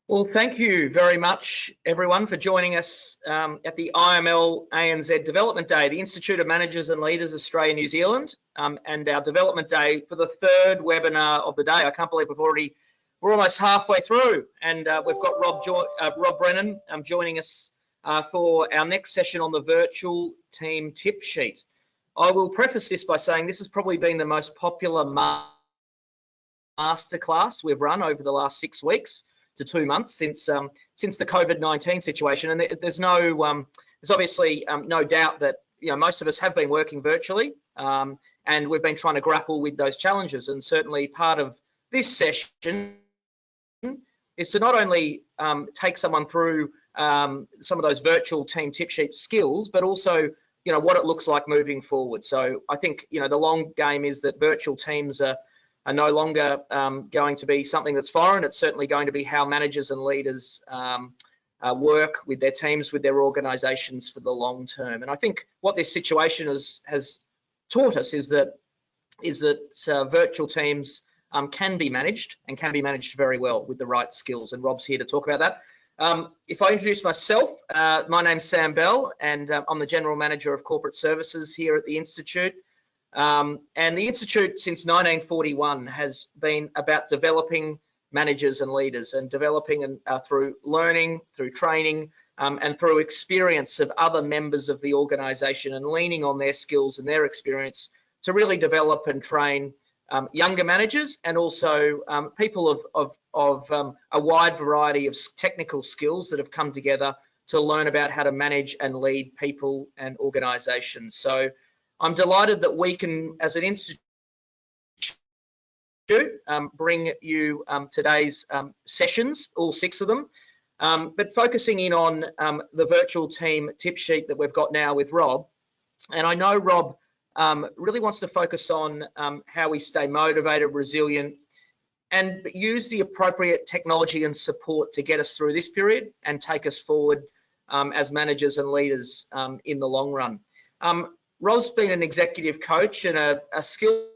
Well, thank you very much, everyone, for joining us at the IML ANZ Development Day, the Institute of Managers and Leaders Australia New Zealand, and our Development Day for the third webinar of the day. I can't believe we're almost halfway through, and we've got Rob Brennan joining us for our next session on the virtual team tip sheet. I will preface this by saying this has probably been the most popular masterclass we've run over the last 6 weeks to 2 months since the COVID-19 situation, and there's obviously no doubt that most of us have been working virtually, and we've been trying to grapple with those challenges. And certainly part of this session is to not only take someone through some of those virtual team tip sheet skills, but also what it looks like moving forward. So I think the long game is that virtual teams are no longer going to be something that's foreign. It's certainly going to be how managers and leaders work with their teams, with their organisations for the long term. And I think what this situation has taught us is that virtual teams can be managed, and can be managed very well with the right skills. And Rob's here to talk about that. If I introduce myself, my name's Sam Bell, and I'm the General Manager of Corporate Services here at the Institute. And the Institute since 1941 has been about developing managers and leaders, and developing through learning, through training, and through experience of other members of the organisation, and leaning on their skills and their experience to really develop and train younger managers, and also people of a wide variety of technical skills that have come together to learn about how to manage and lead people and organisations. So I'm delighted that we can, as an institute, bring you today's sessions, all 6 of them, but focusing in on the virtual team tip sheet that we've got now with Rob. And I know Rob really wants to focus on how we stay motivated, resilient, and use the appropriate technology and support to get us through this period and take us forward as managers and leaders in the long run. Rob's been an executive coach and a skillful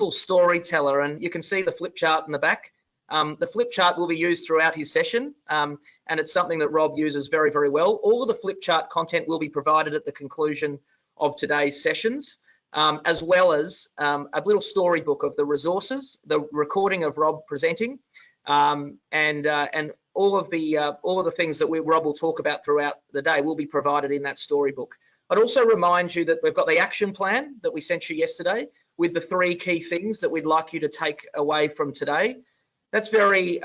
storyteller, and you can see the flip chart in the back. The flip chart will be used throughout his session, and it's something that Rob uses very, very well. All of the flip chart content will be provided at the conclusion of today's sessions, as well as a little storybook of the resources, the recording of Rob presenting, and all of the things that Rob will talk about throughout the day will be provided in that storybook. I'd also remind you that we've got the action plan that we sent you yesterday with the 3 key things that we'd like you to take away from today. That's very,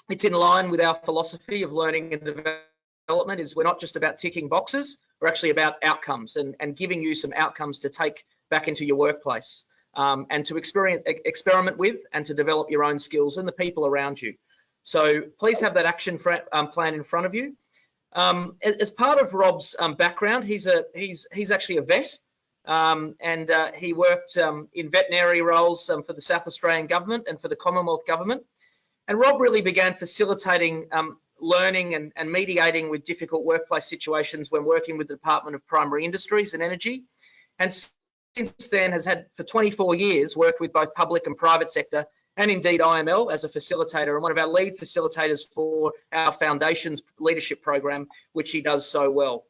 it's in line with our philosophy of learning and development. Is we're not just about ticking boxes, we're actually about outcomes, and giving you some outcomes to take back into your workplace, and to experiment with, and to develop your own skills and the people around you. So please have that action plan in front of you. As part of Rob's background, he's actually a vet, and he worked in veterinary roles for the South Australian government and for the Commonwealth government. And Rob really began facilitating learning and mediating with difficult workplace situations when working with the Department of Primary Industries and Energy. And since then has had for 24 years worked with both public and private sector, and indeed IML as a facilitator, and one of our lead facilitators for our Foundations Leadership Program, which he does so well.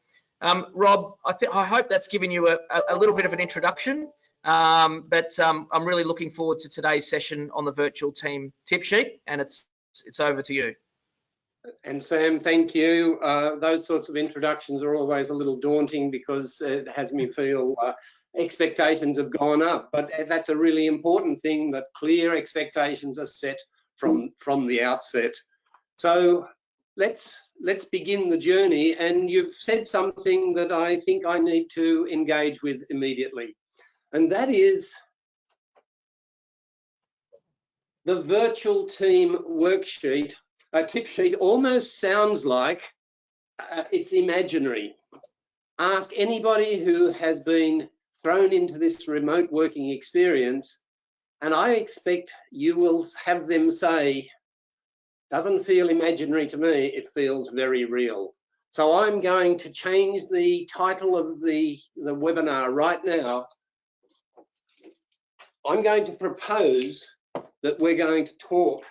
Rob, I hope that's given you a little bit of an introduction, but I'm really looking forward to today's session on the virtual team tip sheet, and it's over to you. And Sam, thank you. Those sorts of introductions are always a little daunting because it has me feel expectations have gone up, but that's a really important thing, that clear expectations are set from the outset. So let's begin the journey, and you've said something that I think I need to engage with immediately, and that is the virtual team worksheet. A tip sheet almost sounds like it's imaginary. Ask anybody who has been thrown into this remote working experience, and I expect you will have them say, doesn't feel imaginary to me, it feels very real. So I'm going to change the title of the webinar right now. I'm going to propose that we're going to talk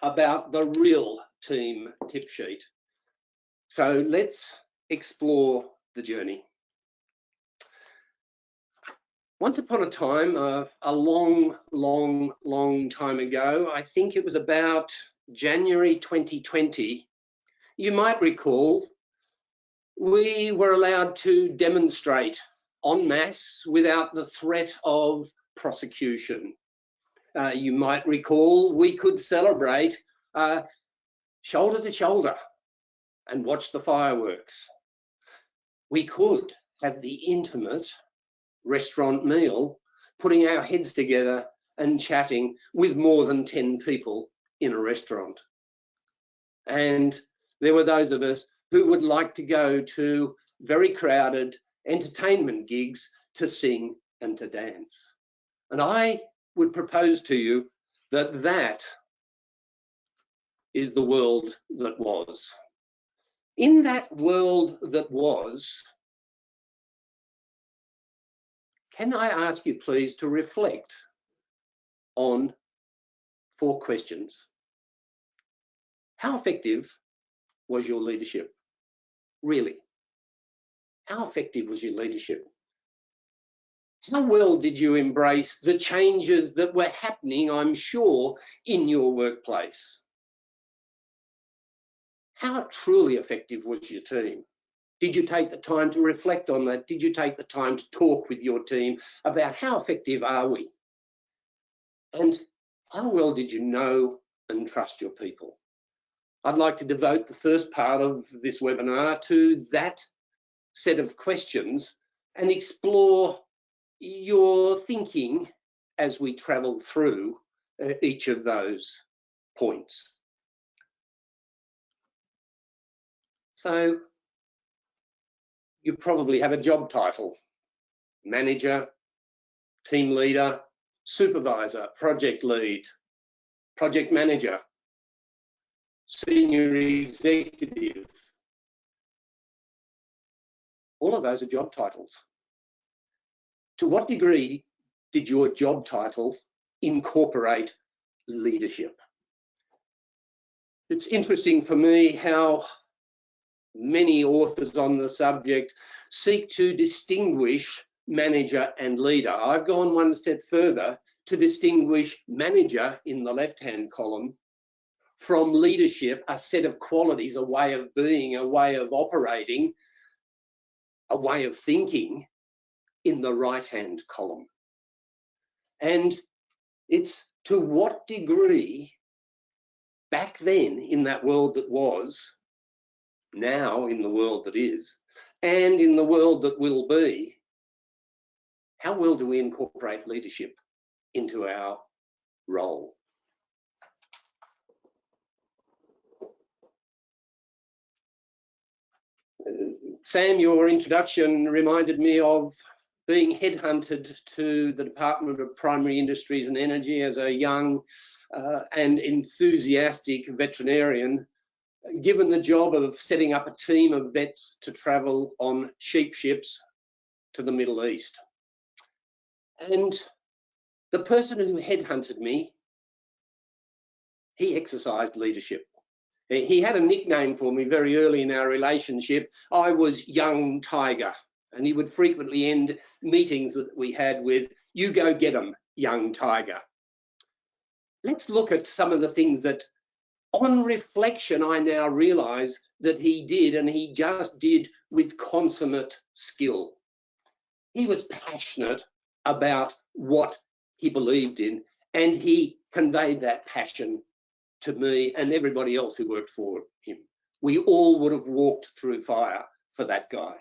about the real team tip sheet. So let's explore the journey. Once upon a time, a long time ago, I think it was about January 2020, you might recall, we were allowed to demonstrate en masse without the threat of prosecution. You might recall we could celebrate shoulder to shoulder and watch the fireworks. We could have the intimate restaurant meal, putting our heads together and chatting with more than 10 people in a restaurant. And there were those of us who would like to go to very crowded entertainment gigs to sing and to dance. And I would propose to you that that is the world that was. In that world that was, can I ask you please to reflect on 4 questions? How effective was your leadership? Really? How effective was your leadership? How well did you embrace the changes that were happening, I'm sure, in your workplace? How truly effective was your team? Did you take the time to reflect on that? Did you take the time to talk with your team about how effective are we? And how well did you know and trust your people? I'd like to devote the first part of this webinar to that set of questions and explore your thinking as we travel through each of those points. So you probably have a job title: manager, team leader, supervisor, project lead, project manager, senior executive. All of those are job titles. To what degree did your job title incorporate leadership? It's interesting for me how many authors on the subject seek to distinguish manager and leader. I've gone one step further to distinguish manager in the left-hand column from leadership, a set of qualities, a way of being, a way of operating, a way of thinking, in the right-hand column. And it's to what degree back then in that world that was, now in the world that is, and in the world that will be, how well do we incorporate leadership into our role? Sam, your introduction reminded me of being headhunted to the Department of Primary Industries and Energy as a young and enthusiastic veterinarian, given the job of setting up a team of vets to travel on sheep ships to the Middle East. And the person who headhunted me, he exercised leadership. He had a nickname for me very early in our relationship. I was Young Tiger, and he would frequently end meetings that we had with, "You go get 'em, Young Tiger." Let's look at some of the things that, on reflection, I now realise that he did, and he just did with consummate skill. He was passionate about what he believed in, and he conveyed that passion to me and everybody else who worked for him. We all would have walked through fire for that guy.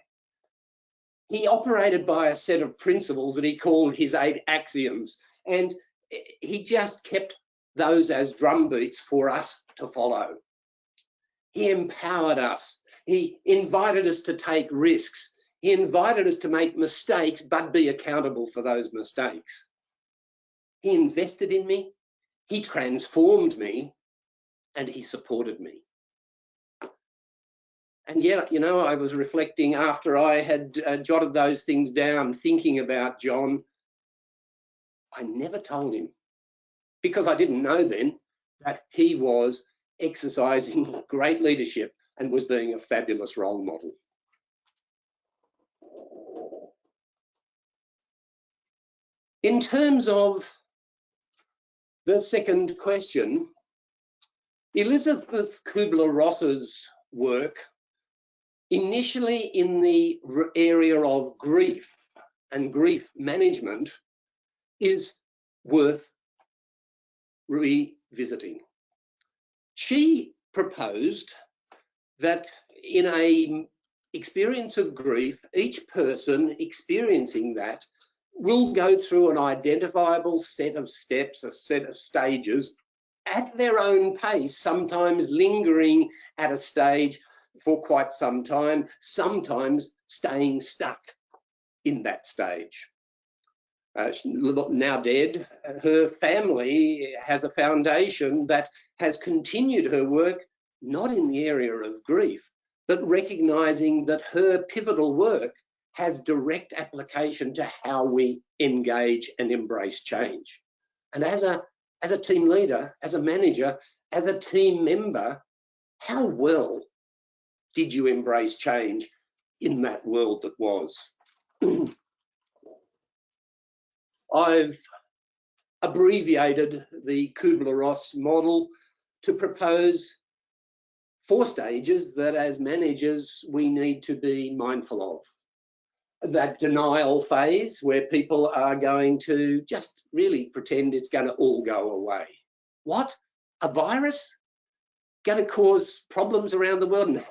He operated by a set of principles that he called his 8 axioms, and he just kept those as drum beats for us to follow. He empowered us. He invited us to take risks. He invited us to make mistakes, but be accountable for those mistakes. He invested in me. He transformed me. And he supported me. And yet, you know, I was reflecting after I had jotted those things down, thinking about John. I never told him, because I didn't know then that he was exercising great leadership and was being a fabulous role model. In terms of the second question, Elizabeth Kubler-Ross's work, initially in the area of grief and grief management, is worth revisiting. She proposed that in an experience of grief, each person experiencing that will go through an identifiable set of steps, a set of stages at their own pace, sometimes lingering at a stage for quite some time, sometimes staying stuck in that stage. Now dead, her family has a foundation that has continued her work, not in the area of grief, but recognising that her pivotal work has direct application to how we engage and embrace change. And as a team leader, as a manager, as a team member, how well did you embrace change in that world that was? I've abbreviated the Kubler-Ross model to propose 4 stages that as managers we need to be mindful of. That denial phase where people are going to just really pretend it's going to all go away. What? A virus? Going to cause problems around the world? No,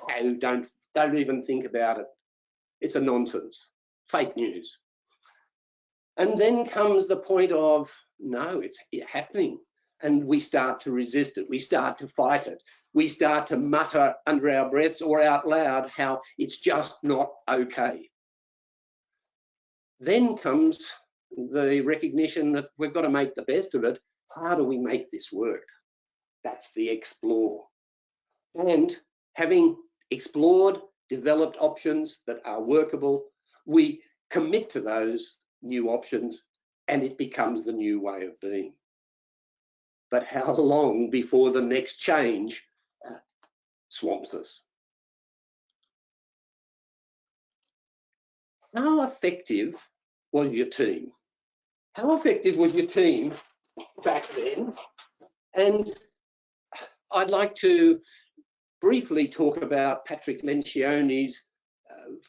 don't even think about it. It's a nonsense. Fake news. And then comes the point of, no, it's happening. And we start to resist it. We start to fight it. We start to mutter under our breaths or out loud how it's just not okay. Then comes the recognition that we've got to make the best of it. How do we make this work? That's the explore. And having explored, developed options that are workable, we commit to those new options and it becomes the new way of being. But how long before the next change swamps us? How effective was your team? How effective was your team back then? And I'd like to briefly talk about Patrick Lencioni's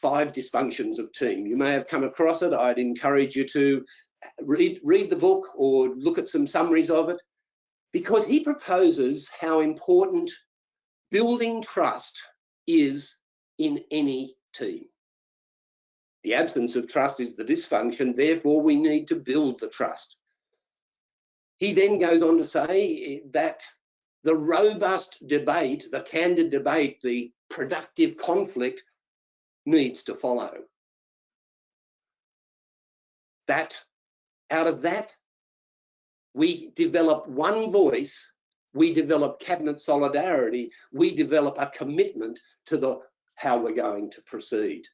5 dysfunctions of team. You may have come across it. I'd encourage you to read the book or look at some summaries of it, because he proposes how important building trust is in any team. The absence of trust is the dysfunction, therefore we need to build the trust. He then goes on to say that the robust debate, the candid debate, the productive conflict needs to follow. That out of that, we develop one voice, we develop cabinet solidarity, we develop a commitment to how we're going to proceed.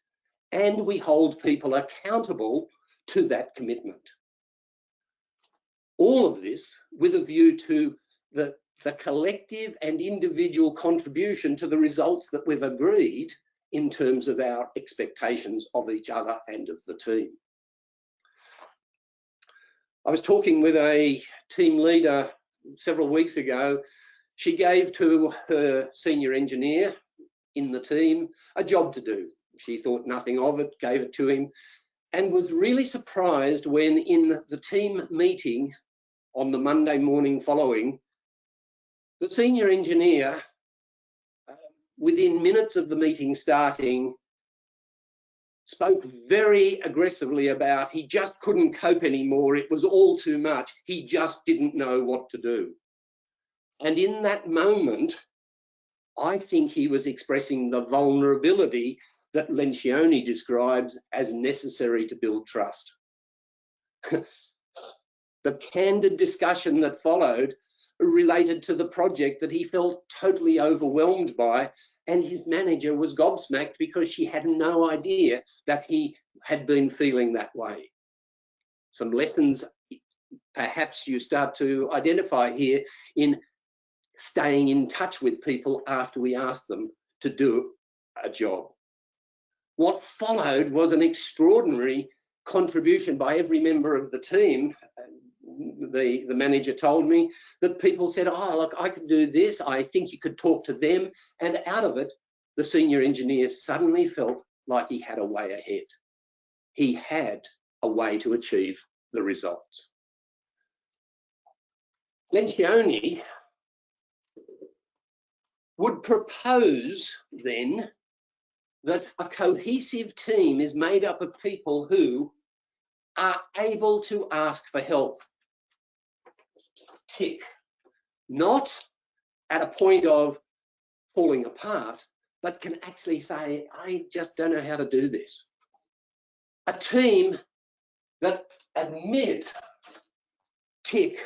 And we hold people accountable to that commitment. All of this with a view to the collective and individual contribution to the results that we've agreed in terms of our expectations of each other and of the team. I was talking with a team leader several weeks ago. She gave to her senior engineer in the team a job to do. She thought nothing of it, gave it to him, and was really surprised when in the team meeting on the Monday morning following, the senior engineer, within minutes of the meeting starting, spoke very aggressively about he just couldn't cope anymore. It was all too much. He just didn't know what to do. And in that moment, I think he was expressing the vulnerability that Lencioni describes as necessary to build trust. The candid discussion that followed related to the project that he felt totally overwhelmed by, and his manager was gobsmacked because she had no idea that he had been feeling that way. Some lessons perhaps you start to identify here in staying in touch with people after we asked them to do a job. What followed was an extraordinary contribution by every member of the team. The manager told me that people said, oh, look, I could do this. I think you could talk to them. And out of it, the senior engineer suddenly felt like he had a way ahead. He had a way to achieve the results. Lencioni would propose then that a cohesive team is made up of people who are able to ask for help. Tick. Not at a point of falling apart, but can actually say, I just don't know how to do this. A team that admit, tick,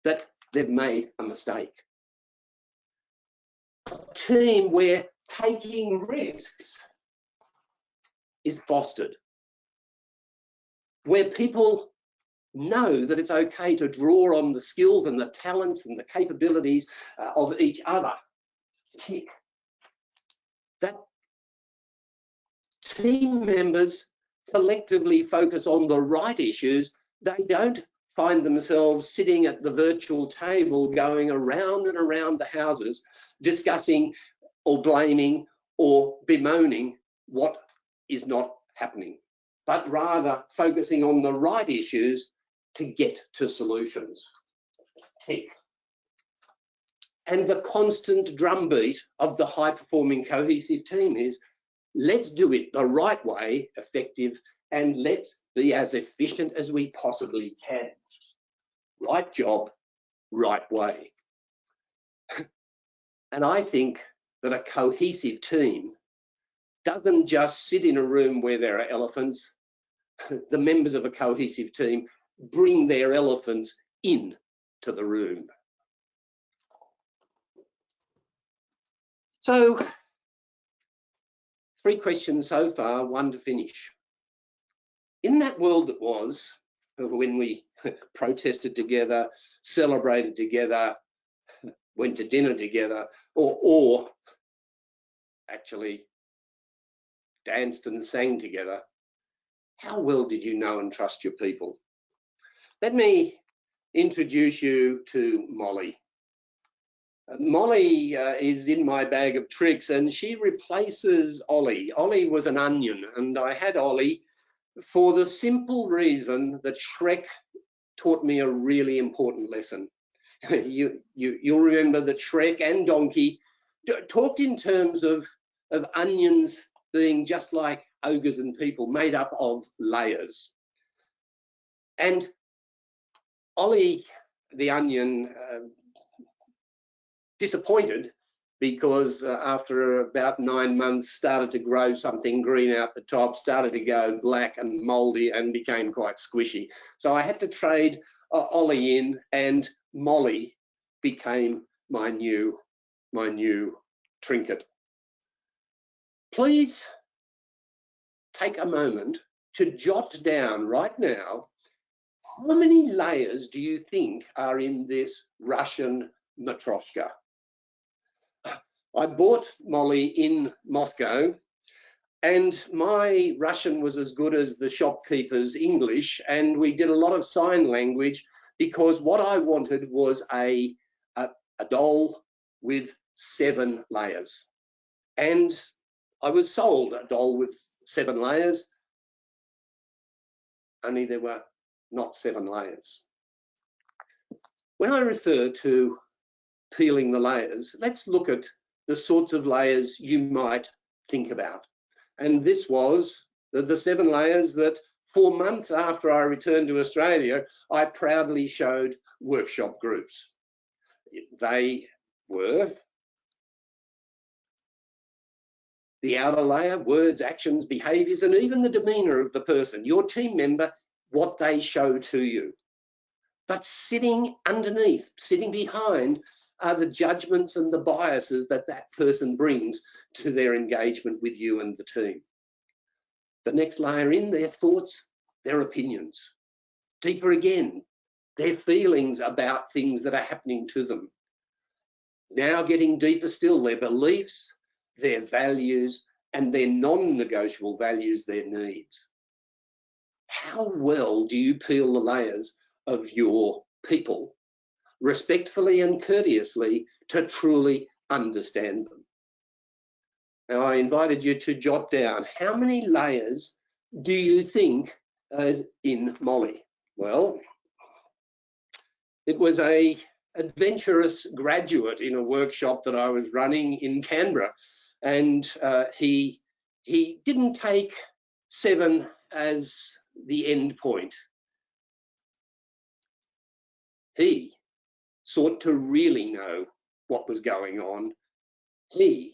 that they've made a mistake. A team where taking risks is fostered, where people know that it's okay to draw on the skills and the talents and the capabilities of each other. Tick. That team members collectively focus on the right issues. They don't find themselves sitting at the virtual table going around and around the houses discussing or blaming or bemoaning what is not happening, but rather focusing on the right issues to get to solutions. Tick. And the constant drumbeat of the high-performing cohesive team is, let's do it the right way, effective, and let's be as efficient as we possibly can. Right job, right way. And I think that a cohesive team doesn't just sit in a room where there are elephants. The members of a cohesive team bring their elephants in to the room. So, 3 questions so far, 1 to finish. In that world that was, when we protested together, celebrated together, went to dinner together, or actually danced and sang together, how well did you know and trust your people? Let me introduce you to Molly. Molly is in my bag of tricks, and she replaces Ollie. Ollie was an onion, and I had Ollie for the simple reason that Shrek taught me a really important lesson. You'll remember that Shrek and Donkey talked in terms of onions being just like ogres and people, made up of layers. And Ollie, the onion, disappointed because after about 9 months started to grow something green out the top, started to go black and mouldy and became quite squishy. So I had to trade Ollie in, and Molly became my new trinket. Please take a moment to jot down right now, how many layers do you think are in this Russian matryoshka? I bought Molly in Moscow, and my Russian was as good as the shopkeeper's English, and we did a lot of sign language because what I wanted was a doll with 7 layers. And I was sold a doll with 7 layers, only there were not 7 layers. When I refer to peeling the layers, let's look at the sorts of layers you might think about. And this was the 7 layers that 4 months after I returned to Australia, I proudly showed workshop groups. They were the outer layer, words, actions, behaviours, and even the demeanour of the person, your team member, what they show to you. But sitting underneath, sitting behind, are the judgments and the biases that that person brings to their engagement with you and the team. The next layer in, their thoughts, their opinions. Deeper again, their feelings about things that are happening to them. Now getting deeper still, their beliefs, their values, and their non-negotiable values, their needs. How well do you peel the layers of your people respectfully and courteously to truly understand them? Now, I invited you to jot down, how many layers do you think are in Molly? Well, it was a adventurous graduate in a workshop that I was running in Canberra, and he didn't take 7 as the end point. He sought to really know what was going on. He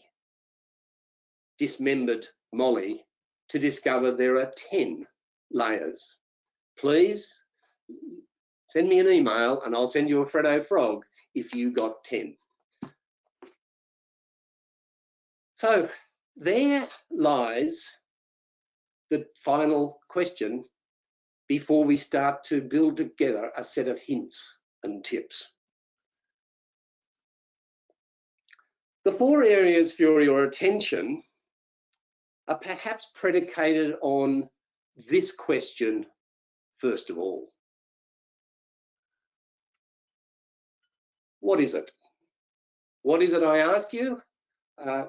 dismembered Molly to discover there are 10 layers. Please send me an email and I'll send you a Freddo frog if you got 10. So there lies the final question before we start to build together a set of hints and tips. The 4 areas for your attention are perhaps predicated on this question first of all. What is it? What is it, I ask you?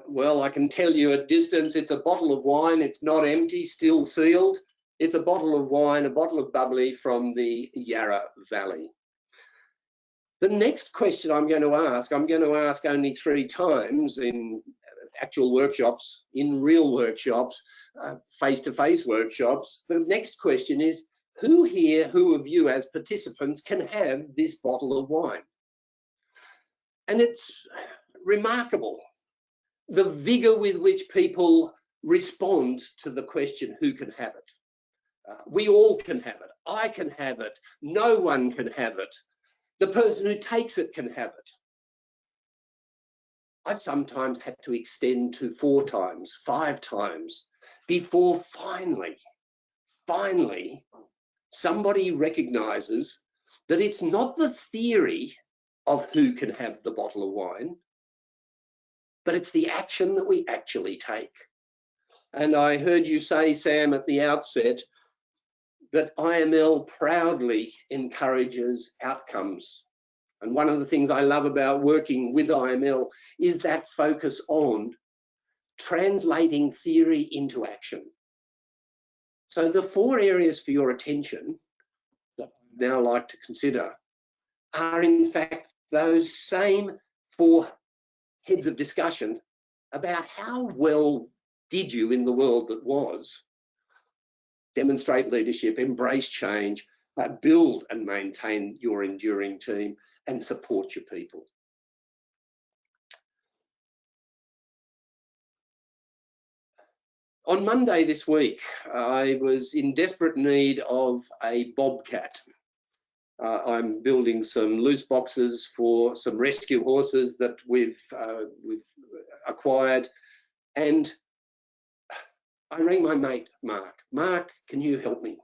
Well, I can tell you at distance, it's a bottle of wine. It's not empty, still sealed. It's a bottle of wine, a bottle of bubbly from the Yarra Valley. The next question I'm going to ask only 3 times in actual workshops, in real workshops, face-to-face workshops. The next question is, who here, who of you as participants can have this bottle of wine? And it's remarkable, the vigor with which people respond to the question, who can have it? We all can have it. I can have it. No one can have it. The person who takes it can have it. I've sometimes had to extend to 4 times, 5 times before finally, somebody recognizes that it's not the theory of who can have the bottle of wine, but it's the action that we actually take. And I heard you say, Sam, at the outset, that IML proudly encourages outcomes. And one of the things I love about working with IML is that focus on translating theory into action. So the 4 areas for your attention that I'd now like to consider are in fact those same 4 heads of discussion about how well did you in the world that was demonstrate leadership, embrace change, build and maintain your enduring team and support your people. On Monday this week, I was in desperate need of a bobcat. I'm building some loose boxes for some rescue horses that we've acquired, and I rang my mate, Mark. Mark, can you help me?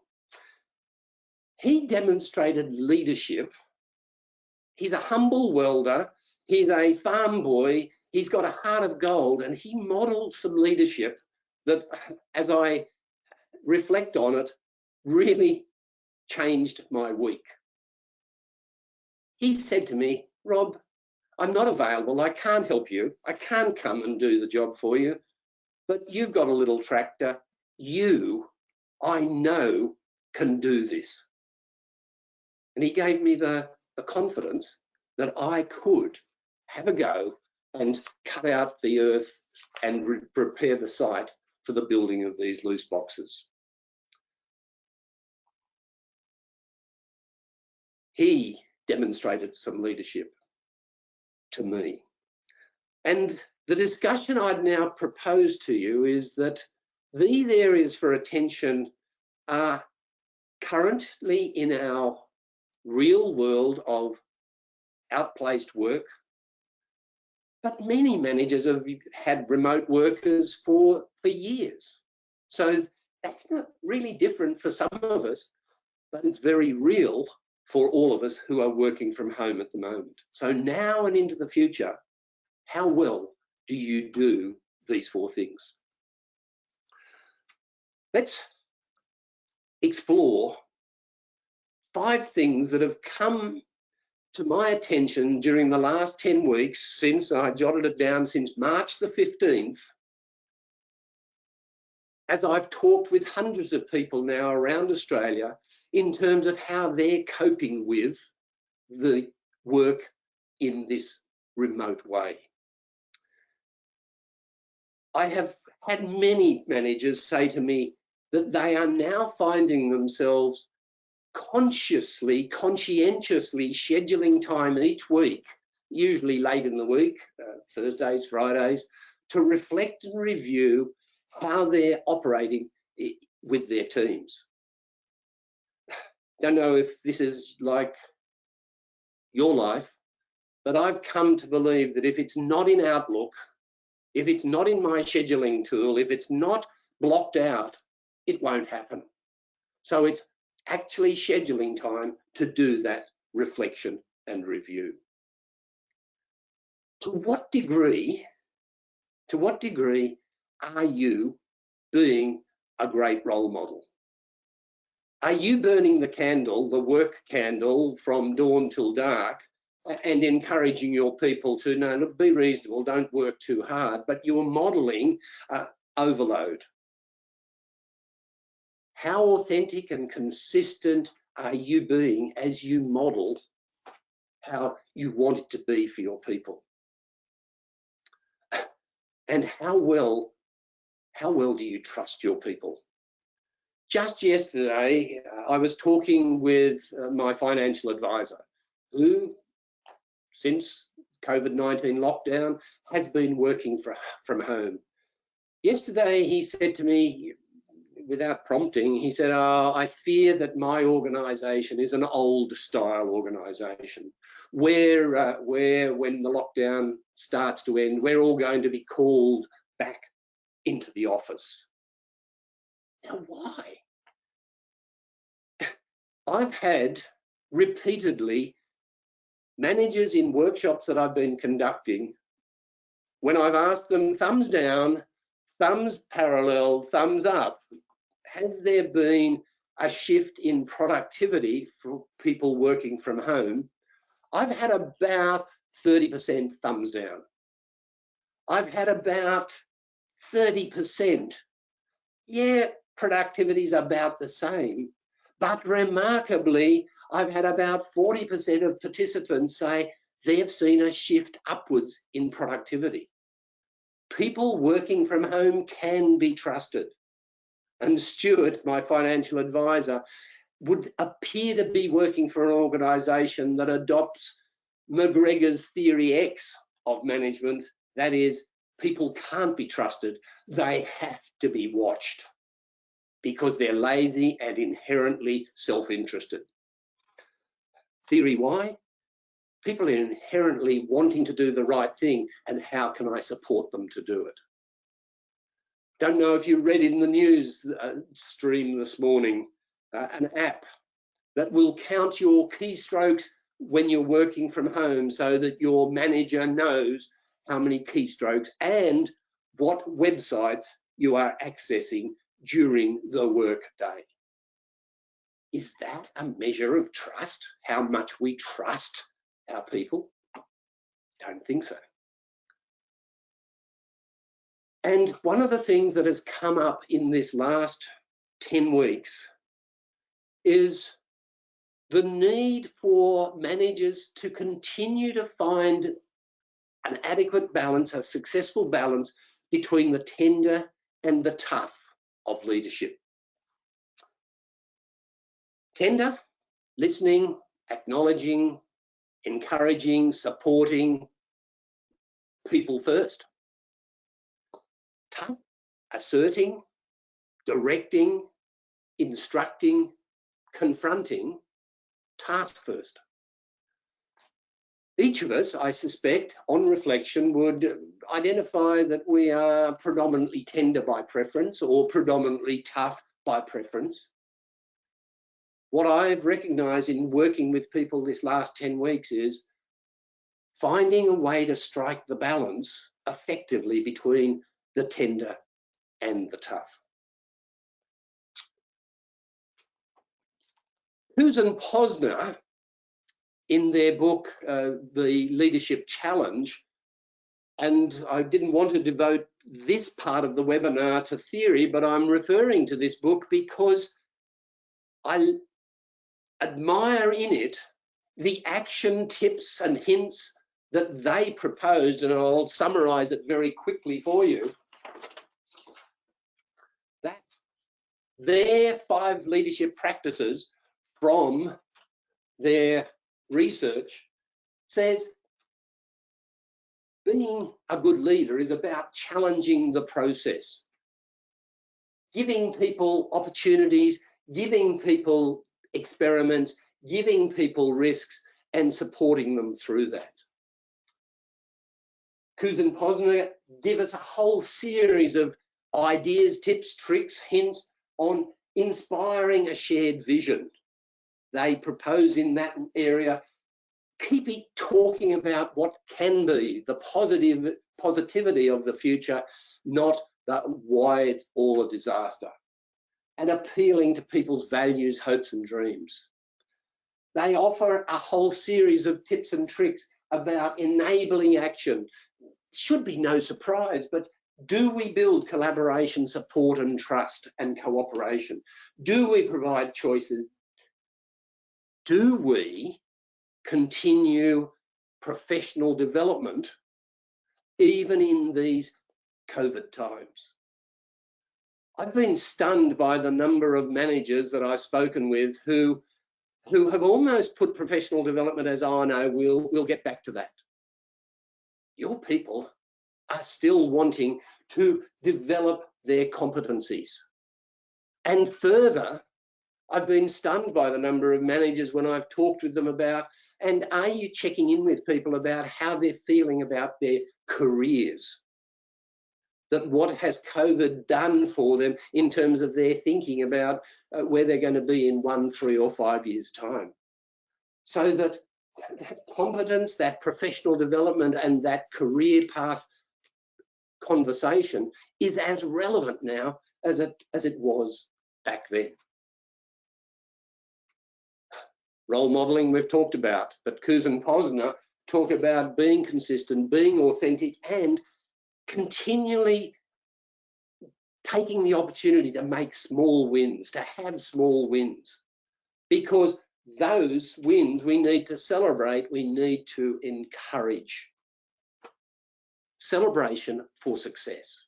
He demonstrated leadership. He's a humble welder. He's a farm boy. He's got a heart of gold, and he modeled some leadership that, as I reflect on it, really changed my week. He said to me, Rob, I'm not available. I can't help you. I can't come and do the job for you, but you've got a little tractor. You, I know, can do this. And he gave me the confidence that I could have a go and cut out the earth and prepare the site for the building of these loose boxes. He demonstrated some leadership to me. And the discussion I'd now propose to you is that these areas for attention are currently in our real world of outplaced work, but many managers have had remote workers for years. So that's not really different for some of us, but it's very real for all of us who are working from home at the moment. So now and into the future, How well do you do these 4 things? Let's explore 5 things that have come to my attention during the last 10 weeks since I jotted it down, since March the 15th, as I've talked with hundreds of people now around Australia in terms of how they're coping with the work in this remote way. I have had many managers say to me that they are now finding themselves conscientiously scheduling time each week, usually late in the week, Thursdays, Fridays, to reflect and review how they're operating with their teams. Don't know if this is like your life, but I've come to believe that if it's not in Outlook, if it's not in my scheduling tool, if it's not blocked out, it won't happen. So it's actually scheduling time to do that reflection and review. To what degree are you being a great role model? Are you burning the candle, the work candle, from dawn till dark, and encouraging your people to, no, look, be reasonable, don't work too hard, but you're modeling overload? How authentic and consistent are you being as you model how you want it to be for your people? And how well do you trust your people? Just yesterday, I was talking with my financial advisor, who, since COVID-19 lockdown, has been working from home. Yesterday, he said to me, without prompting, he said, "Oh, I fear that my organisation is an old style organisation where when the lockdown starts to end, we're all going to be called back into the office." Now, why? I've had repeatedly managers in workshops that I've been conducting, when I've asked them thumbs down, thumbs parallel, thumbs up, has there been a shift in productivity for people working from home? I've had about 30% thumbs down. I've had about 30%. Yeah, productivity is about the same, but remarkably, I've had about 40% of participants say they've seen a shift upwards in productivity. People working from home can be trusted. And Stuart, my financial advisor, would appear to be working for an organisation that adopts McGregor's Theory X of management. That is, people can't be trusted. They have to be watched because they're lazy and inherently self-interested. Theory Y, people are inherently wanting to do the right thing, and how can I support them to do it? Don't know if you read in the news stream this morning, an app that will count your keystrokes when you're working from home so that your manager knows how many keystrokes and what websites you are accessing during the work day. Is that a measure of trust? How much we trust our people? Don't think so. And one of the things that has come up in this last 10 weeks is the need for managers to continue to find an adequate balance, a successful balance between the tender and the tough of leadership. Tender, listening, acknowledging, encouraging, supporting, people first. Tough, asserting, directing, instructing, confronting, task first. Each of us, I suspect, on reflection, would identify that we are predominantly tender by preference or predominantly tough by preference. What I've recognised in working with people this last 10 weeks is finding a way to strike the balance effectively between the tender and the tough. Koos and Posner, in their book, The Leadership Challenge, and I didn't want to devote this part of the webinar to theory, but I'm referring to this book because I admire in it the action tips and hints that they proposed, and I'll summarize it very quickly for you. That's their 5 leadership practices from their research. Says being a good leader is about challenging the process, giving people opportunities, giving people experiments, giving people risks, and supporting them through that. Koos and Posner give us a whole series of ideas, tips, tricks, hints on inspiring a shared vision. They propose in that area, keep talking about what can be, the positivity of the future, not that why it's all a disaster, and appealing to people's values, hopes and dreams. They offer a whole series of tips and tricks about enabling action. Should be no surprise, but do we build collaboration, support and trust and cooperation? Do we provide choices? Do we continue professional development even in these COVID times? I've been stunned by the number of managers that I've spoken with who have almost put professional development as, oh no, we'll get back to that. Your people are still wanting to develop their competencies. And further, I've been stunned by the number of managers when I've talked with them about, and are you checking in with people about how they're feeling about their careers? That what has COVID done for them in terms of their thinking about where they're going to be in 1, 3 or 5 years' time. So that competence, that professional development and that career path conversation is as relevant now as it was back then. Role modeling we've talked about, but Koos and Posner talk about being consistent, being authentic and continually taking the opportunity to make small wins, to have small wins, because those wins we need to celebrate, we need to encourage. Celebration for success.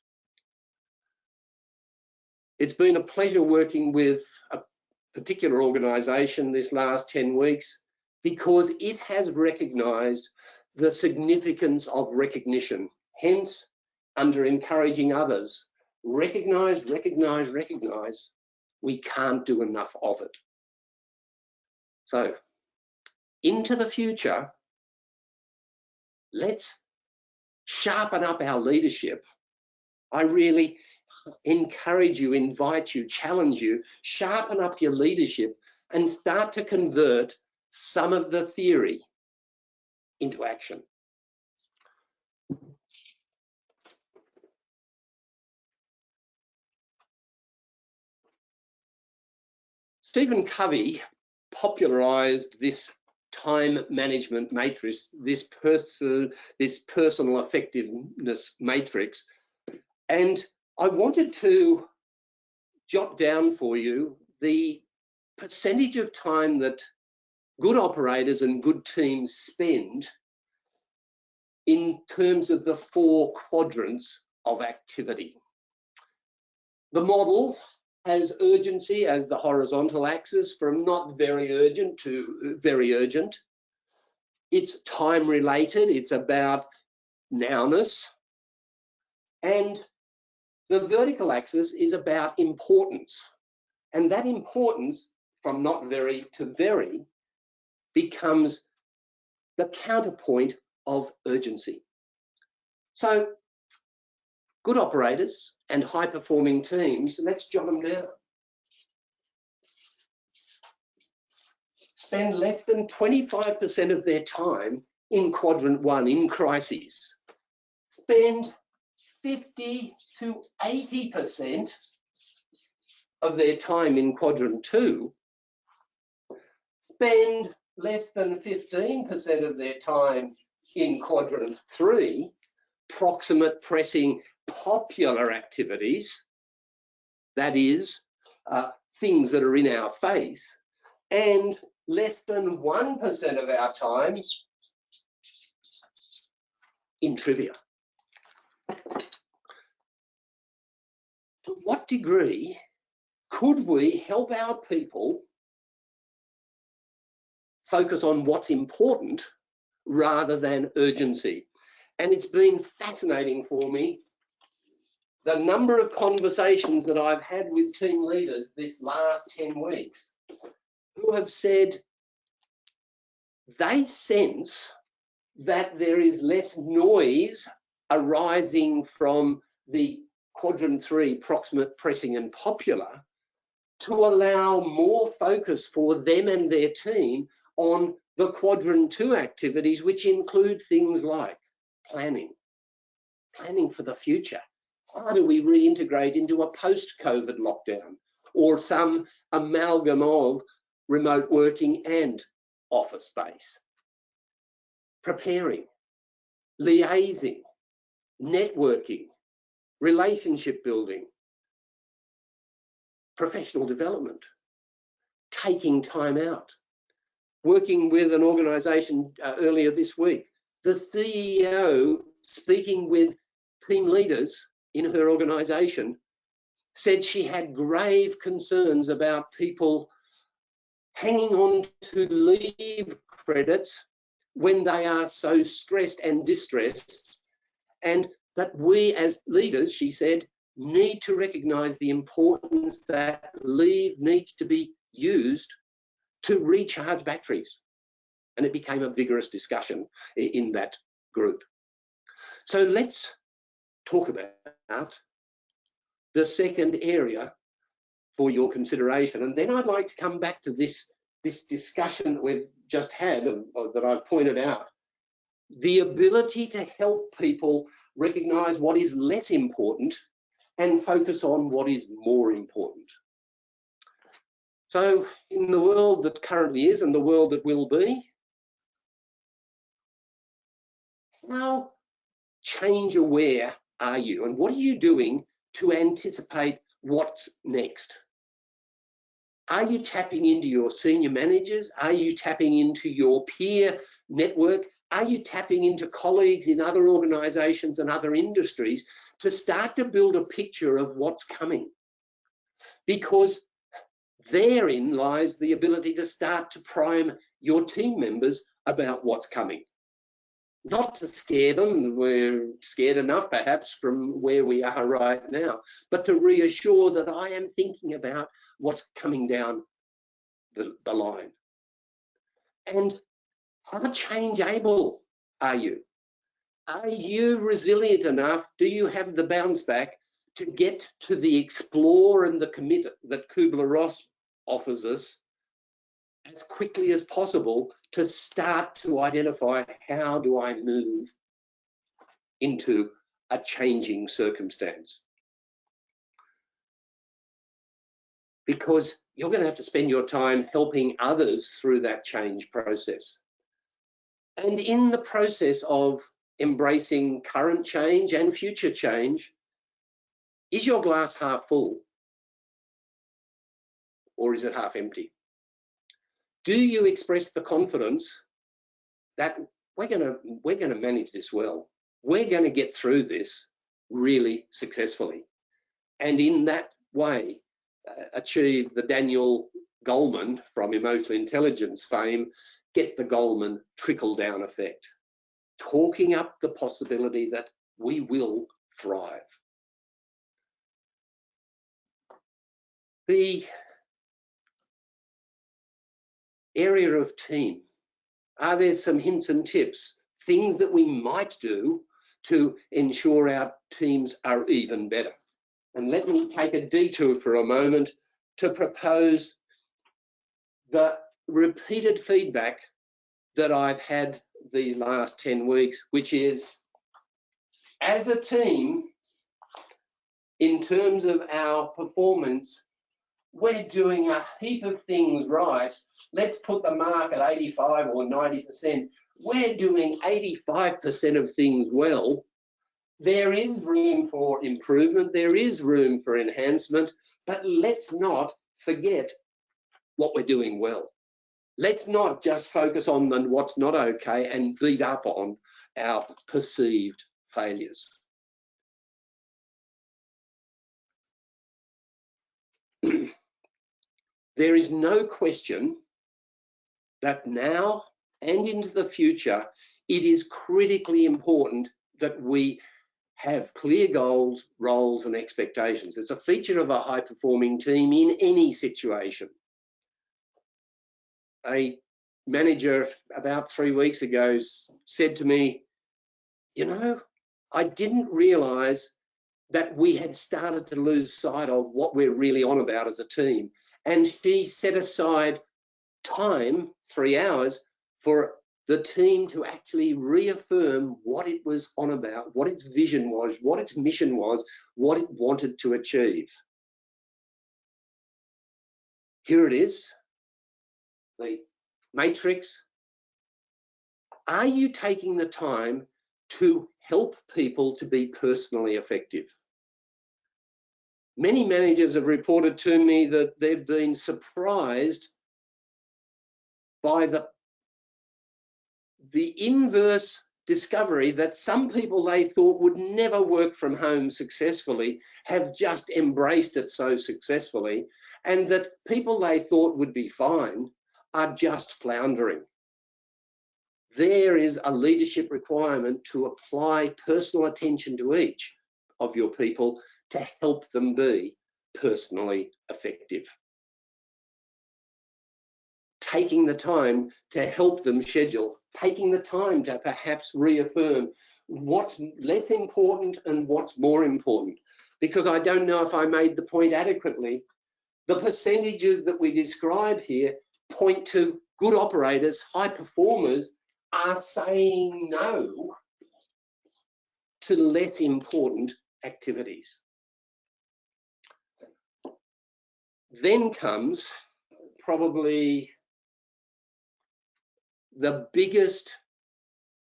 It's been a pleasure working with a particular organisation this last 10 weeks because it has recognised the significance of recognition. Hence, under encouraging others, recognise, recognise, recognise, we can't do enough of it. So, into the future, let's sharpen up our leadership. I really encourage you, invite you, challenge you, sharpen up your leadership and start to convert some of the theory into action. Stephen Covey popularized this time management matrix, this personal effectiveness matrix, and I wanted to jot down for you the percentage of time that good operators and good teams spend in terms of the 4 quadrants of activity. The model has urgency as the horizontal axis, from not very urgent to very urgent. It's time related, it's about nowness, and the vertical axis is about importance. And that importance, from not very to very, becomes the counterpoint of urgency. So, good operators and high-performing teams, let's jot them down. Spend less than 25% of their time in quadrant 1 in crises spend 50 to 80% of their time in quadrant 2, spend less than 15% of their time in quadrant 3, proximate, pressing, popular activities, that is, things that are in our face, and less than 1% of our time in trivia. To what degree could we help our people focus on what's important rather than urgency? And it's been fascinating for me, the number of conversations that I've had with team leaders this last 10 weeks who have said they sense that there is less noise arising from the quadrant 3, proximate, pressing and popular, to allow more focus for them and their team on the quadrant 2 activities, which include things like planning for the future. How do we reintegrate into a post-COVID lockdown or some amalgam of remote working and office space? Preparing, liaising, networking, relationship building, professional development, taking time out. Working with an organisation earlier this week, the CEO speaking with team leaders in her organisation said she had grave concerns about people hanging on to leave credits when they are so stressed and distressed, and that we as leaders, she said, need to recognise the importance that leave needs to be used to recharge batteries. And it became a vigorous discussion in that group. So let's talk about the second area for your consideration. And then I'd like to come back to this discussion that we've just had, that I've pointed out, the ability to help people recognise what is less important and focus on what is more important. So in the world that currently is and the world that will be, how change aware are you, and what are you doing to anticipate what's next? Are you tapping into your senior managers? Are you tapping into your peer network? Are you tapping into colleagues in other organisations and other industries to start to build a picture of what's coming? Because therein lies the ability to start to prime your team members about what's coming. Not to scare them, we're scared enough perhaps from where we are right now, but to reassure that I am thinking about what's coming down the line. And how change able are you? Are you resilient enough? Do you have the bounce back to get to the explore and the commit that Kubler-Ross offers us as quickly as possible to start to identify how do I move into a changing circumstance? Because you're going to have to spend your time helping others through that change process. And in the process of embracing current change and future change, is your glass half full or is it half empty? Do you express the confidence that we're going to manage this well? We're going to get through this really successfully, and in that way achieve the Daniel Goleman from emotional intelligence fame, get the Goleman trickle down effect, talking up the possibility that we will thrive. The area of team, are there some hints and tips, things that we might do to ensure our teams are even better? And let me take a detour for a moment to propose the repeated feedback that I've had these last 10 weeks, which is, as a team, in terms of our performance, we're doing a heap of things right. Let's put the mark at 85 or 90%. We're doing 85% of things well. There is room for improvement. There is room for enhancement, but let's not forget what we're doing well. Let's not just focus on what's not okay and beat up on our perceived failures. There is no question that now and into the future, it is critically important that we have clear goals, roles, and expectations. It's a feature of a high-performing team in any situation. A manager about 3 weeks ago said to me, you know, I didn't realise that we had started to lose sight of what we're really on about as a team. And she set aside time, 3 hours, for the team to actually reaffirm what it was on about, what its vision was, what its mission was, what it wanted to achieve. Here it is, the matrix. Are you taking the time to help people to be personally effective? Many managers have reported to me that they've been surprised by the inverse discovery that some people they thought would never work from home successfully have just embraced it so successfully, and that people they thought would be fine are just floundering. There is a leadership requirement to apply personal attention to each of your people to help them be personally effective. Taking the time to help them schedule, taking the time to perhaps reaffirm what's less important and what's more important. Because I don't know if I made the point adequately, the percentages that we describe here point to good operators, high performers are saying no to less important activities. Then comes probably the biggest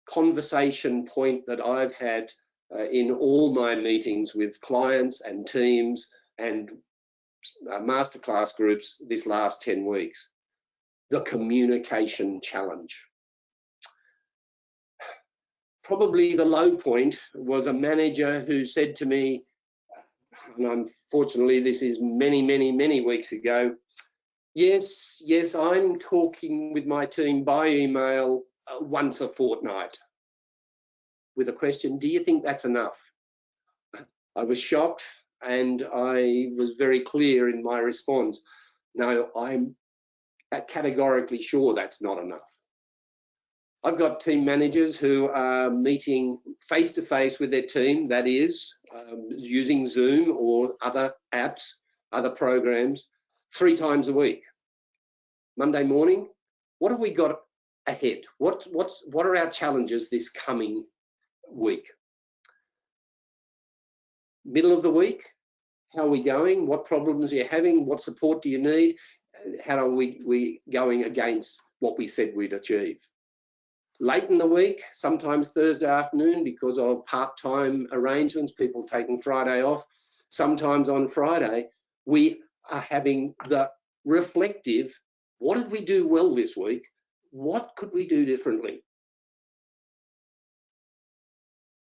conversation point that I've had in all my meetings with clients and teams and masterclass groups this last 10 weeks, the communication challenge. Probably the low point was a manager who said to me, and unfortunately this is many weeks ago, yes, I'm talking with my team by email once a fortnight, with a question, do you think that's enough? I was shocked and I was very clear in my response. No, I'm categorically sure that's not enough. I've got team managers who are meeting face-to-face with their team, that is, using Zoom or other apps, other programs, 3 times a week. Monday morning, what have we got ahead? What are our challenges this coming week? Middle of the week, how are we going? What problems are you having? What support do you need? How are we going against what we said we'd achieve? Late in the week, sometimes Thursday afternoon, because of part-time arrangements, people taking Friday off, sometimes on Friday, we are having the reflective, what did we do well this week? What could we do differently?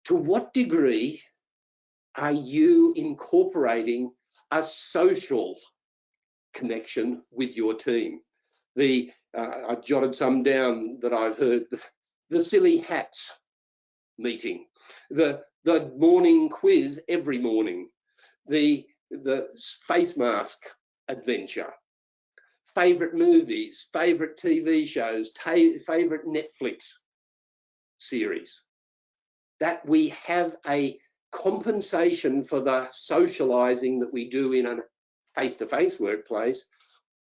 To what degree are you incorporating a social connection with your team? I jotted some down that I've heard, the silly hats meeting, the morning quiz every morning, the face mask adventure, favorite movies, favorite TV shows, favorite Netflix series, that we have a compensation for the socializing that we do in a face-to-face workplace.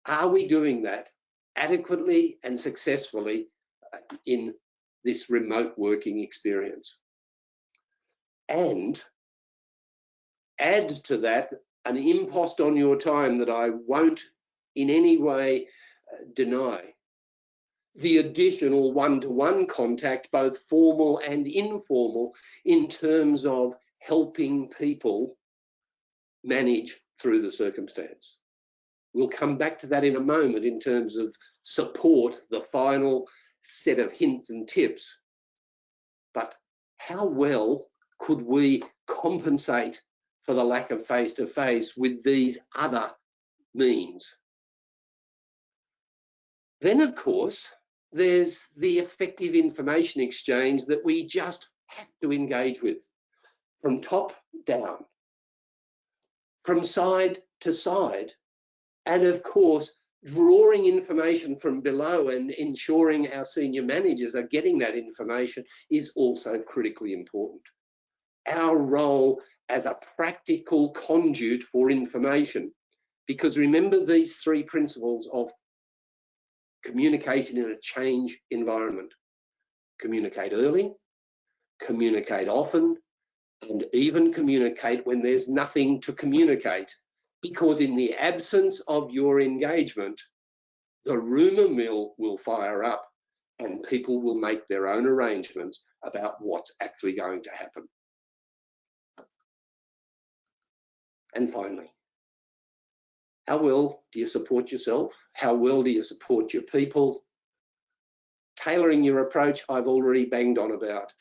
Are we doing that adequately and successfully in this remote working experience. And add to that an impost on your time that I won't in any way deny. The additional one-to-one contact, both formal and informal, in terms of helping people manage through the circumstance. We'll come back to that in a moment in terms of support, the final set of hints and tips. But how well could we compensate for the lack of face-to-face with these other means? Then, of course, there's the effective information exchange that we just have to engage with, from top down, from side to side, and of course, drawing information from below and ensuring our senior managers are getting that information is also critically important. Our role as a practical conduit for information, because remember these three principles of communication in a change environment: communicate early, communicate often, and even communicate when there's nothing to communicate. Because in the absence of your engagement, the rumour mill will fire up and people will make their own arrangements about what's actually going to happen. And finally, how well do you support yourself? How well do you support your people? Tailoring your approach, I've already banged on about.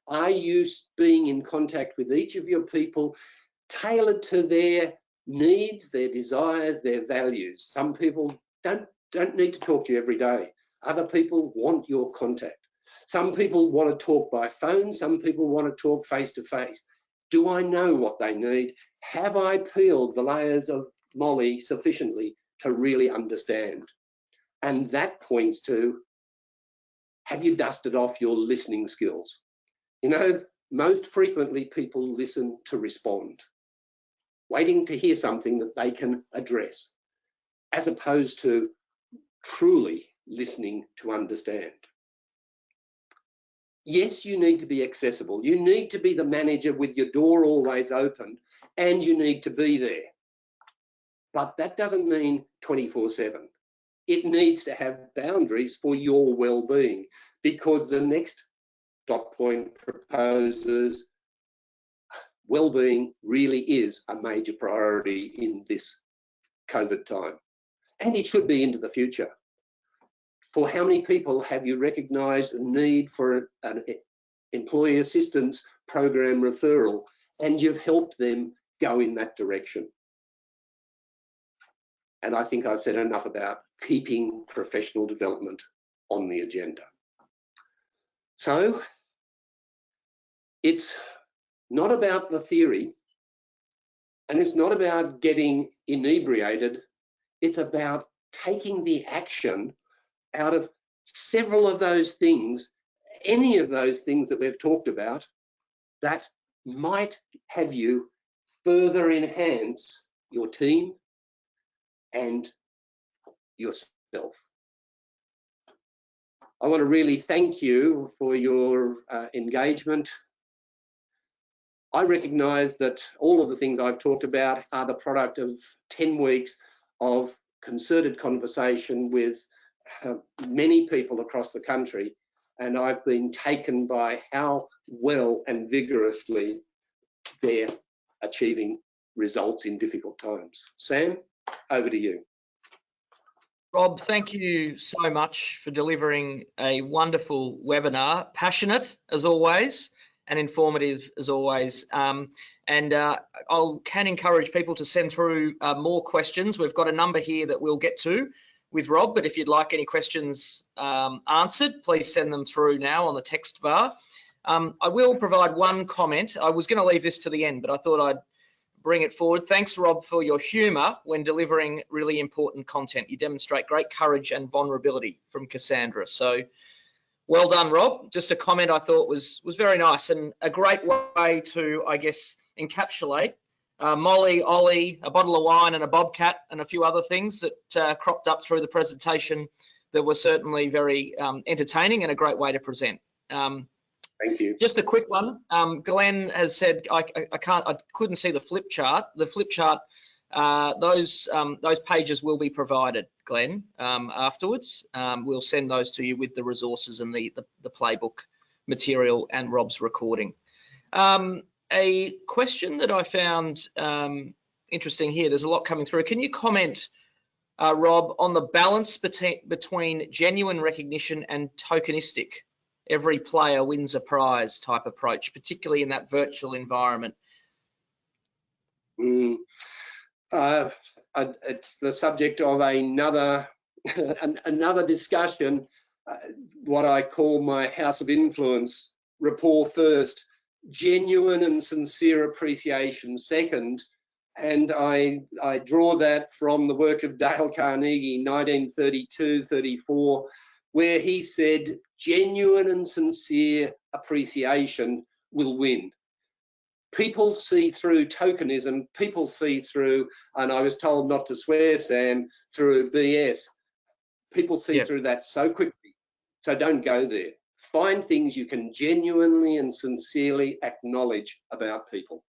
Are you being in contact with each of your people, tailored to their needs, their desires, their values? Some people don't need to talk to you every day. Other people want your contact. Some people want to talk by phone. Some people want to talk face to face. Do I know what they need? Have I peeled the layers of Molly sufficiently to really understand? And that points to, have you dusted off your listening skills? You know, most frequently people listen to respond, waiting to hear something that they can address, as opposed to truly listening to understand. Yes, you need to be accessible. You need to be the manager with your door always open, and you need to be there. But that doesn't mean 24/7. It needs to have boundaries for your well-being, because the next dot point proposes well-being really is a major priority in this COVID time, and it should be into the future. For how many people have you recognised a need for an employee assistance program referral, and you've helped them go in that direction? And I think I've said enough about keeping professional development on the agenda. So it's not about the theory, and it's not about getting inebriated. It's about taking the action out of several of those things, any of those things that we've talked about, that might have you further enhance your team and yourself. I want to really thank you for your engagement. I recognise that all of the things I've talked about are the product of 10 weeks of concerted conversation with many people across the country, and I've been taken by how well and vigorously they're achieving results in difficult times. Sam, over to you. Rob, thank you so much for delivering a wonderful webinar, passionate as always and informative as always. I can encourage people to send through more questions. We've got a number here that we'll get to with Rob, but if you'd like any questions answered, please send them through now on the text bar. I will provide one comment. I was going to leave this to the end, but I thought I'd bring it forward. Thanks, Rob, for your humour when delivering really important content. You demonstrate great courage and vulnerability from Cassandra. So well done, Rob. Just a comment I thought was very nice, and a great way to, I guess, encapsulate Molly, Ollie, a bottle of wine and a bobcat and a few other things that cropped up through the presentation that were certainly very entertaining and a great way to present. Thank you. Just a quick one. Glenn has said I couldn't see the flip chart. The flip chart, those pages will be provided, Glenn, afterwards. We'll send those to you with the resources and the playbook material and Rob's recording. A question that I found interesting here. There's a lot coming through. Can you comment, Rob, on the balance between genuine recognition and tokenistic? Every player wins a prize type approach, particularly in that virtual environment. It's the subject of another another discussion, what I call my House of Influence: rapport first, genuine and sincere appreciation second. And I draw that from the work of Dale Carnegie, 1932-34, where he said genuine and sincere appreciation will win. People see through tokenism, people see through, and I was told not to swear, Sam, through BS. People see through that so quickly, so don't go there. Find things you can genuinely and sincerely acknowledge about people.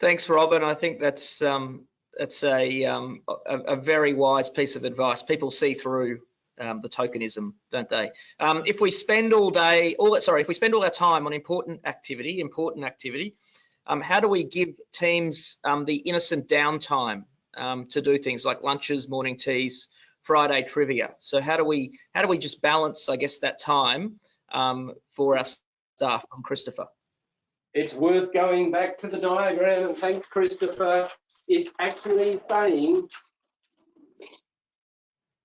Thanks, Robin. I think that's a very wise piece of advice. People see through the tokenism, don't they? If we spend all our time on important activity, how do we give teams the innocent downtime to do things like lunches, morning teas, Friday trivia? So how do we just balance, I guess, that time for our staff? From Christopher. It's worth going back to the diagram, and thanks, Christopher. It's actually saying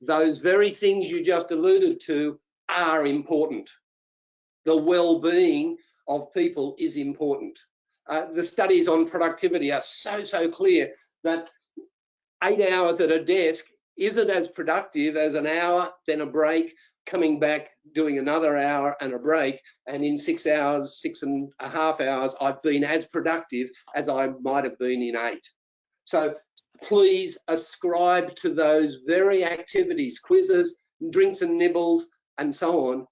those very things you just alluded to are important. The well-being of people is important. The studies on productivity are so clear that 8 hours at a desk isn't as productive as an hour, then a break, coming back, doing another hour and a break, and in 6 hours, 6.5 hours, I've been as productive as I might have been in 8. So please ascribe to those very activities, quizzes, drinks and nibbles, and so on.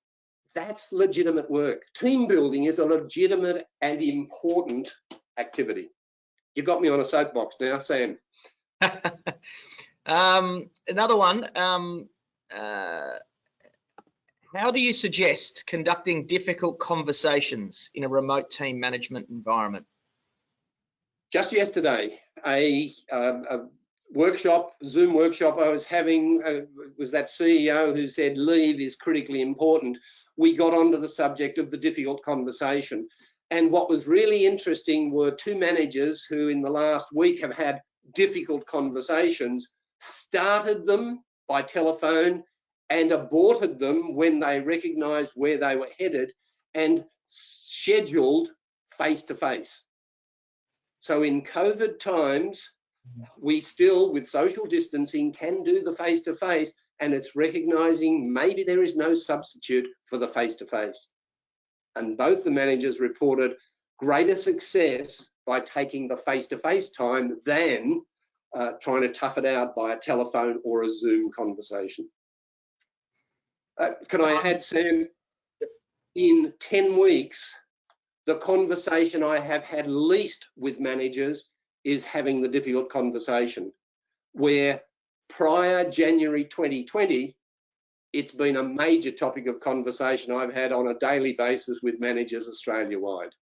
That's legitimate work. Team building is a legitimate and important activity. You got me on a soapbox now, Sam. Another one. How do you suggest conducting difficult conversations in a remote team management environment? Just yesterday, a workshop, Zoom workshop I was having, was that CEO who said leave is critically important. We got onto the subject of the difficult conversation. And what was really interesting were 2 managers who in the last week have had difficult conversations, started them by telephone and aborted them when they recognised where they were headed, and scheduled face-to-face. So in COVID times, we still, with social distancing, can do the face-to-face, and it's recognising maybe there is no substitute for the face-to-face. And both the managers reported greater success by taking the face-to-face time than trying to tough it out by a telephone or a Zoom conversation. Can I add, Sam, in 10 weeks, the conversation I have had least with managers is having the difficult conversation, where prior January 2020, it's been a major topic of conversation I've had on a daily basis with managers Australia-wide.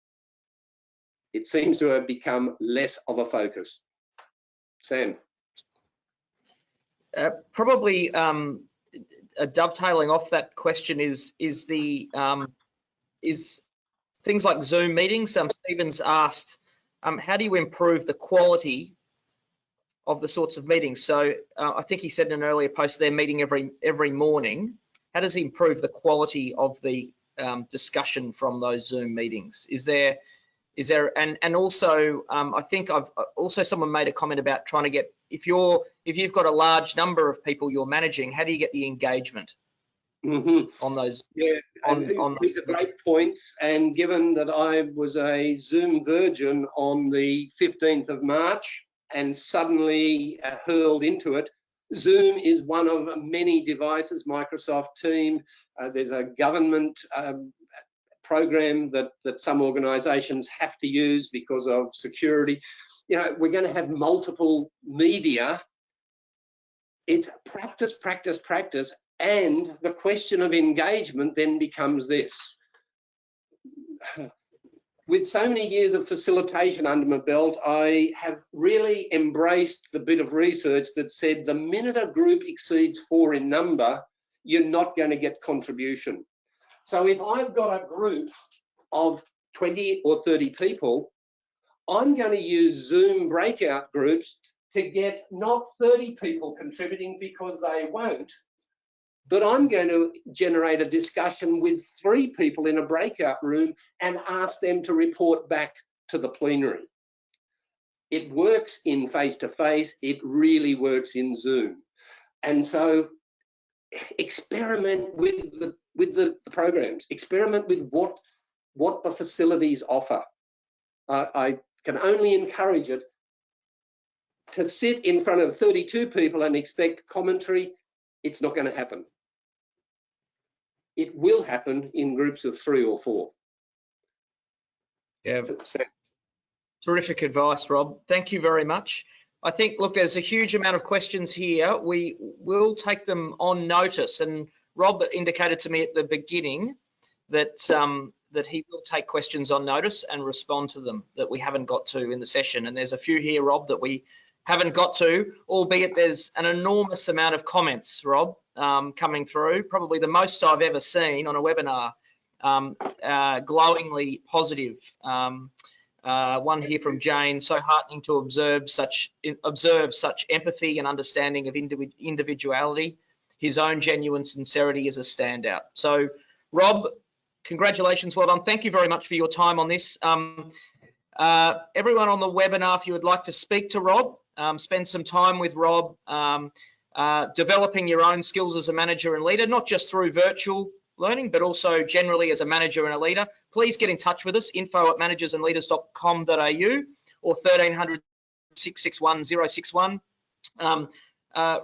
It seems to have become less of a focus. Sam. Probably dovetailing off that question is things like Zoom meetings. Stephen's asked, how do you improve the quality of the sorts of meetings? So I think he said in an earlier post they're meeting every morning. How does he improve the quality of the discussion from those Zoom meetings? Is there and also I think someone made a comment about trying to get, if you've got a large number of people you're managing, how do you get the engagement on those? Yeah, these are great points. And given that I was a Zoom virgin on the 15th of March, and suddenly hurled into it. Zoom is one of many devices, Microsoft Teams. There's a government program that some organisations have to use because of security. You know, we're going to have multiple media. It's practice, practice, practice, and the question of engagement then becomes this. With so many years of facilitation under my belt, I have really embraced the bit of research that said the minute a group exceeds 4 in number, you're not going to get contribution. So if I've got a group of 20 or 30 people, I'm going to use Zoom breakout groups to get not 30 people contributing because they won't, but I'm going to generate a discussion with 3 people in a breakout room and ask them to report back to the plenary. It works in face-to-face, it really works in Zoom. And so experiment with the programs, experiment with what the facilities offer. I can only encourage it. To sit in front of 32 people and expect commentary, it's not going to happen. It will happen in groups of 3 or 4. Yeah, terrific advice, Rob. Thank you very much. I think, look, there's a huge amount of questions here. We will take them on notice, and Rob indicated to me at the beginning that that he will take questions on notice and respond to them that we haven't got to in the session. And there's a few here, Rob, that we haven't got to, albeit there's an enormous amount of comments, Rob, coming through, probably the most I've ever seen on a webinar, glowingly positive. One here from Jane, so heartening to observe such empathy and understanding of individuality. His own genuine sincerity is a standout. So, Rob, congratulations, well done. Thank you very much for your time on this. Everyone on the webinar, if you would like to speak to Rob, spend some time with Rob, developing your own skills as a manager and leader, not just through virtual learning, but also generally as a manager and a leader, please get in touch with us, info@managersandleaders.com.au or 1300 661 061.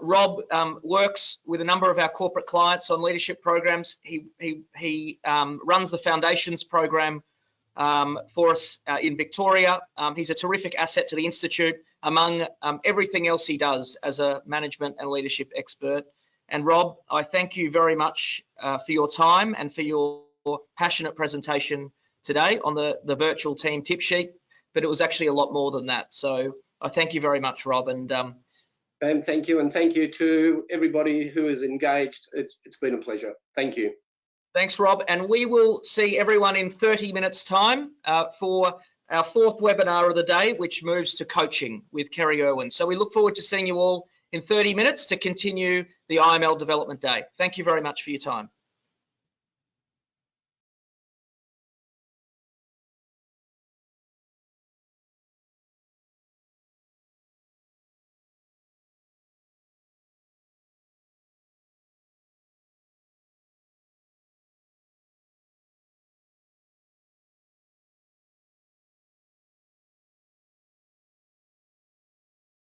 Rob works with a number of our corporate clients on leadership programs. He runs the Foundations program for us in Victoria. He's a terrific asset to the Institute among everything else he does as a management and leadership expert. And Rob, I thank you very much for your time and for your passionate presentation today on the virtual team tip sheet, but it was actually a lot more than that. So I thank you very much, Rob. And thank you, and thank you to everybody who is engaged. It's been a pleasure. Thank you. Thanks, Rob. And we will see everyone in 30 minutes time for our 4th webinar of the day, which moves to coaching with Kerry Irwin. So we look forward to seeing you all in 30 minutes to continue the IML Development Day. Thank you very much for your time.